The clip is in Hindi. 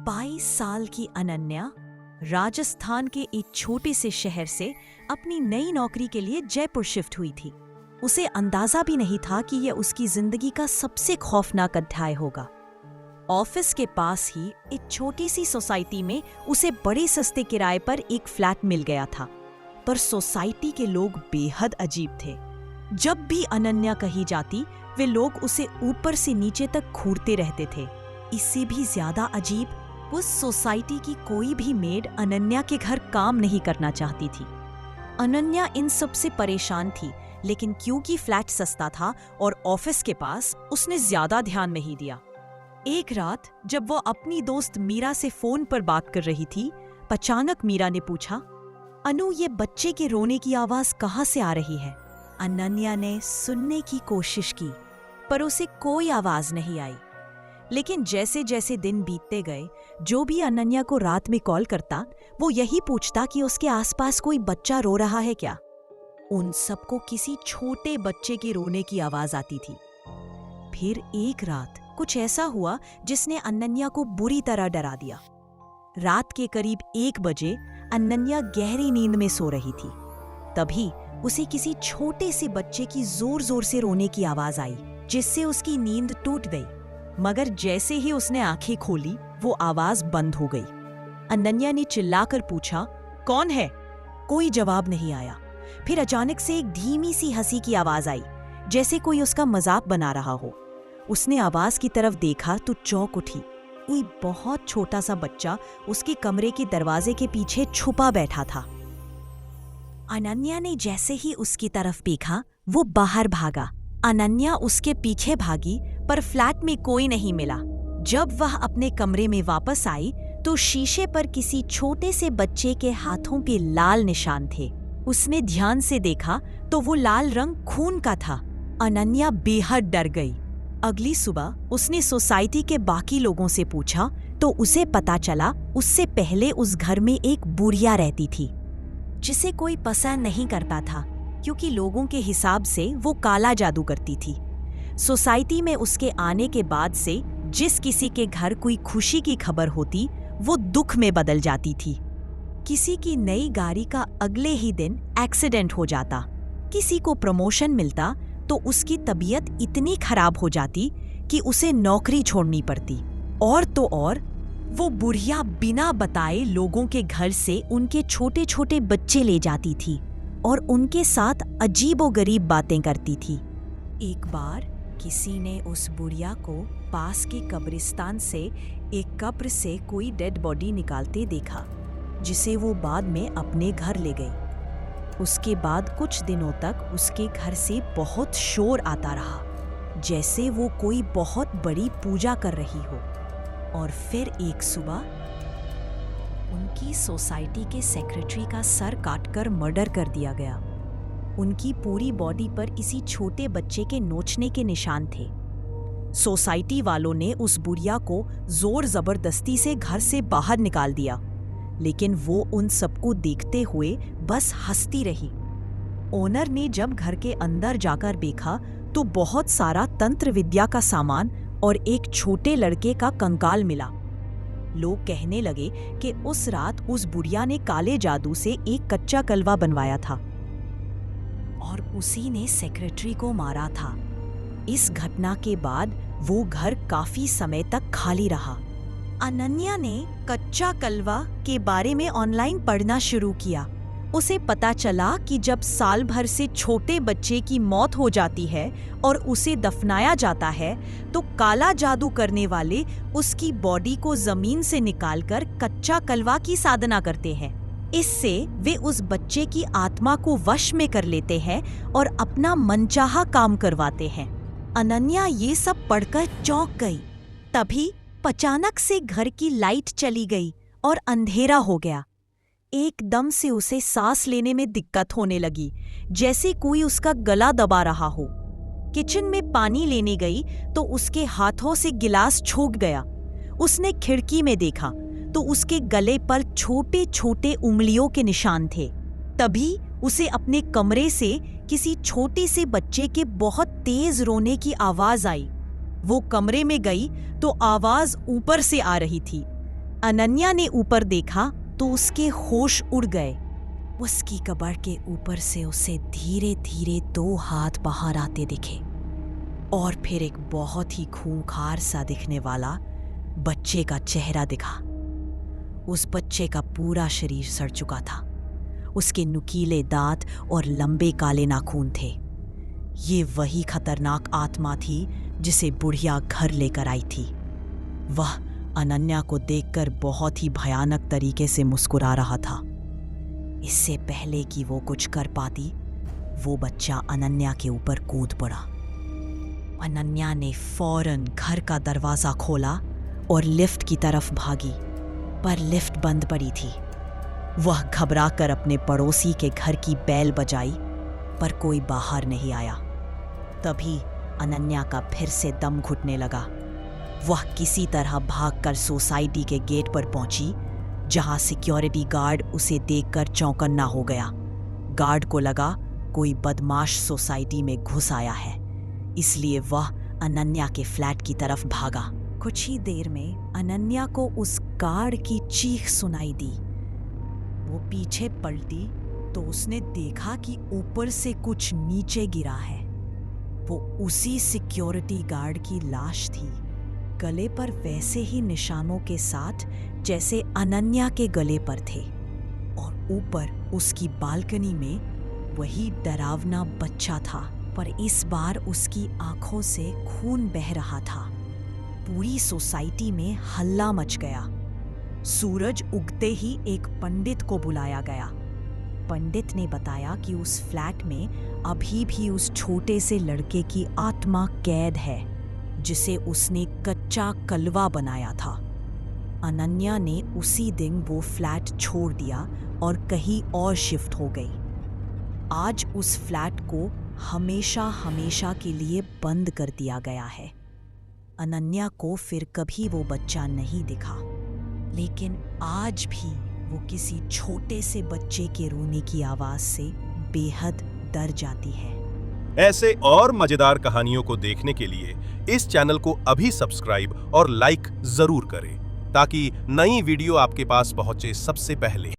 22 साल की अनन्या राजस्थान के एक छोटे से शहर से अपनी नई नौकरी के लिए जयपुर शिफ्ट हुई थी। उसे अंदाजा भी नहीं था कि यह उसकी जिंदगी का सबसे खौफनाक अध्याय होगा। ऑफिस के पास ही एक छोटी सी सोसाइटी में उसे बड़े सस्ते किराए पर एक फ्लैट मिल गया था, पर सोसाइटी के लोग बेहद अजीब थे। जब भी अनन्या कहीं जाती, वे लोग उसे ऊपर से नीचे तक घूरते रहते थे। इससे भी ज्यादा अजीब, उस सोसाइटी की कोई भी मेड अनन्या के घर काम नहीं करना चाहती थी। अनन्या इन सब से परेशान थी, लेकिन क्योंकि फ्लैट सस्ता था और ऑफिस के पास, उसने ज्यादा ध्यान नहीं दिया। एक रात जब वो अपनी दोस्त मीरा से फोन पर बात कर रही थी, अचानक मीरा ने पूछा, अनु, ये बच्चे के रोने की आवाज कहाँ से आ रही है? अनन्या ने सुनने की कोशिश की, पर उसे कोई आवाज नहीं आई। लेकिन जैसे जैसे दिन बीतते गए, जो भी अनन्या को रात में कॉल करता, वो यही पूछता कि उसके आसपास कोई बच्चा रो रहा है क्या। उन सबको किसी छोटे बच्चे के रोने की आवाज आती थी। फिर एक रात कुछ ऐसा हुआ जिसने अनन्या को बुरी तरह डरा दिया। रात के करीब 1 बजे अनन्या गहरी नींद में सो रही थी। तभी उसे किसी छोटे से बच्चे की जोर जोर से रोने की आवाज आई, जिससे उसकी नींद टूट गई। मगर जैसे ही उसने आंखें खोली, वो आवाज बंद हो गई। अनन्या ने चिल्लाकर पूछा, कौन है? कोई जवाब नहीं आया। फिर अचानक से एक धीमी सी हंसी की आवाज आई, जैसे कोई उसका मजाक बना रहा हो। उसने आवाज की तरफ देखा तो चौंक उठी। कोई बहुत छोटा सा बच्चा उसके कमरे के दरवाजे के पीछे छुपा बैठा था। अनन्या ने जैसे ही उसकी तरफ देखा, वो बाहर भागा। अनन्या उसके पीछे भागी, पर फ्लैट में कोई नहीं मिला। जब वह अपने कमरे में वापस आई, तो शीशे पर किसी छोटे से बच्चे के हाथों पे लाल निशान थे। उसने ध्यान से देखा तो वो लाल रंग खून का था। अनन्या बेहद डर गई। अगली सुबह उसने सोसाइटी के बाकी लोगों से पूछा, तो उसे पता चला उससे पहले उस घर में एक बुढ़िया रहती थी, जिसे कोई पसंद नहीं करता था, क्योंकि लोगों के हिसाब से वो काला जादू करती थी। सोसाइटी में उसके आने के बाद से जिस किसी के घर कोई खुशी की खबर होती, वो दुख में बदल जाती थी। किसी की नई गाड़ी का अगले ही दिन एक्सीडेंट हो जाता, किसी को प्रमोशन मिलता तो उसकी तबीयत इतनी खराब हो जाती कि उसे नौकरी छोड़नी पड़ती। और तो और, वो बुढ़िया बिना बताए लोगों के घर से उनके छोटे छोटे बच्चे ले जाती थी और उनके साथ अजीबोगरीब बातें करती थी। एक बार किसी ने उस बुढ़िया को पास के कब्रिस्तान से एक कब्र से कोई डेड बॉडी निकालते देखा, जिसे वो बाद में अपने घर ले गई। उसके बाद कुछ दिनों तक उसके घर से बहुत शोर आता रहा, जैसे वो कोई बहुत बड़ी पूजा कर रही हो। और फिर एक सुबह उनकी सोसाइटी के सेक्रेटरी का सर काटकर मर्डर कर दिया गया। उनकी पूरी बॉडी पर इसी छोटे बच्चे के नोचने के निशान थे। सोसाइटी वालों ने उस बुढ़िया को जोर जबरदस्ती से घर से बाहर निकाल दिया, लेकिन वो उन सबको देखते हुए बस हंसती रही। ओनर ने जब घर के अंदर जाकर देखा तो बहुत सारा तंत्र विद्या का सामान और एक छोटे लड़के का कंकाल मिला। लोग कहने लगे कि उस रात उस बुढ़िया ने काले जादू से एक कच्चा कलवा बनवाया था और उसी ने सेक्रेटरी को मारा था। इस घटना के बाद वो घर काफी समय तक खाली रहा। अनन्या ने कच्चा कलवा के बारे में ऑनलाइन पढ़ना शुरू किया। उसे पता चला कि जब साल भर से छोटे बच्चे की मौत हो जाती है और उसे दफनाया जाता है, तो काला जादू करने वाले उसकी बॉडी को जमीन से निकालकर कच्चा कलवा की साधना करते हैं। इससे वे उस बच्चे की आत्मा को वश में कर लेते हैं और अपना मनचाहा काम करवाते हैं। अनन्या ये सब पढ़कर चौंक गई। तभी अचानक से घर की लाइट चली गई और अंधेरा हो गया। एकदम से उसे सांस लेने में दिक्कत होने लगी, जैसे कोई उसका गला दबा रहा हो। किचन में पानी लेने गई तो उसके हाथों से गिलास छूट गया। उसने खिड़की में देखा तो उसके गले पर छोटे छोटे उंगलियों के निशान थे। तभी उसे अपने कमरे से किसी छोटे से बच्चे के बहुत तेज रोने की आवाज आई। वो कमरे में गई तो आवाज ऊपर से आ रही थी। अनन्या ने ऊपर देखा तो उसके होश उड़ गए। उसकी कब्र के ऊपर से उसे धीरे धीरे 2 हाथ बाहर आते दिखे और फिर एक बहुत ही खूंखार सा दिखने वाला बच्चे का चेहरा दिखा। उस बच्चे का पूरा शरीर सड़ चुका था। उसके नुकीले दांत और लंबे काले नाखून थे। ये वही खतरनाक आत्मा थी जिसे बुढ़िया घर लेकर आई थी। वह अनन्या को देखकर बहुत ही भयानक तरीके से मुस्कुरा रहा था। इससे पहले कि वो कुछ कर पाती, वो बच्चा अनन्या के ऊपर कूद पड़ा। अनन्या ने फौरन घर का दरवाजा खोला और लिफ्ट की तरफ भागी, पर लिफ्ट बंद पड़ी थी। वह घबराकर अपने पड़ोसी के घर की बेल बजाई, पर कोई बाहर नहीं आया। तभी अनन्या का फिर से दम घुटने लगा। वह किसी तरह भागकर सोसाइटी के गेट पर पहुंची, जहां सिक्योरिटी गार्ड उसे देखकर चौंकन्ना हो गया। गार्ड को लगा कोई बदमाश सोसाइटी में घुस आया है, इसलिए वह अनन्या के फ्लैट की तरफ भागा। कुछ ही देर में अनन्या को उस गार्ड की चीख सुनाई दी। वो पीछे पलटी तो उसने देखा कि ऊपर से कुछ नीचे गिरा है। वो उसी सिक्योरिटी गार्ड की लाश थी, गले पर वैसे ही निशानों के साथ जैसे अनन्या के गले पर थे, और ऊपर उसकी बालकनी में वही डरावना बच्चा था, पर इस बार उसकी आंखों से खून बह रहा था। पूरी सोसाइटी में हल्ला मच गया। सूरज उगते ही एक पंडित को बुलाया गया। पंडित ने बताया कि उस फ्लैट में अभी भी उस छोटे से लड़के की आत्मा कैद है, जिसे उसने कच्चा कलवा बनाया था। अनन्या ने उसी दिन वो फ्लैट छोड़ दिया और कहीं और शिफ्ट हो गई। आज उस फ्लैट को हमेशा हमेशा के लिए बंद कर दिया गया है। अनन्या को फिर कभी वो बच्चा नहीं दिखा, लेकिन आज भी वो किसी छोटे से बच्चे के रोने की आवाज से बेहद डर जाती है। ऐसे और मजेदार कहानियों को देखने के लिए इस चैनल को अभी सब्सक्राइब और लाइक जरूर करें, ताकि नई वीडियो आपके पास पहुंचे सबसे पहले।